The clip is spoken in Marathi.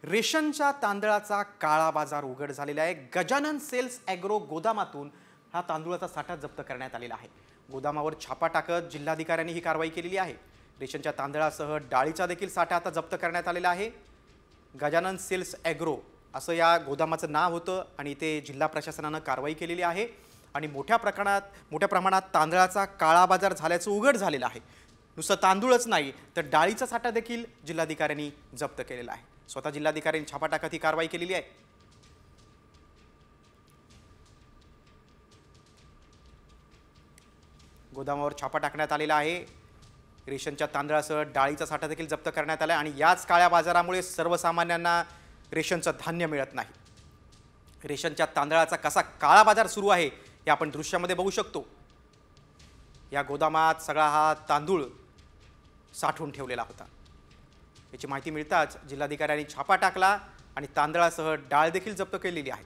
रेशनच्या तांदळाचा काळा बाजार उघड झालेला आहे। गजानन सेल्स ॲग्रो गोदामातून हा तांदूळाचा साठा जप्त करण्यात आलेला आहे। गोदामावर छापा टाकत जिल्हाधिकाऱ्यांनी ही कारवाई केलेली आहे। रेशनच्या तांदळासह डाळीचा देखील साठा आता जप्त करण्यात आलेला आहे। गजानन सेल्स ॲग्रो असं या गोदामाचं नाव होतं आणि ते जिल्हा प्रशासनाने कारवाई केलेली आहे आणि मोठ्या प्रमाणात तांदळाचा काळा बाजार झाल्याचं उघड झालेलं आहे। नुसतं तांदूळच नाही तर डाळीचा साठा देखील जिल्हाधिकाऱ्यांनी जप्त केलेला आहे। स्वतः जिल्हाधिकाऱ्यांनी छापा टाकत ही कारवाई केलेली आहे। गोदामावर छापा टाकण्यात आलेला आहे। रेशनच्या तांदळासह डाळीचा साठा देखील जप्त करण्यात आला आणि याच काळ्या बाजारामुळे सर्वसामान्यांना रेशनचं धान्य मिळत नाही। रेशनच्या तांदळाचा कसा काळा बाजार सुरू आहे हे आपण दृश्यामध्ये बघू शकतो। या गोदामात सगळा हा तांदूळ साठवून ठेवलेला होता। याची माहिती मिळताच जिल्हाधिकाऱ्यांनी छापा टाकला आणि तांदळासह डाळ देखील जप्त केलेली आहे।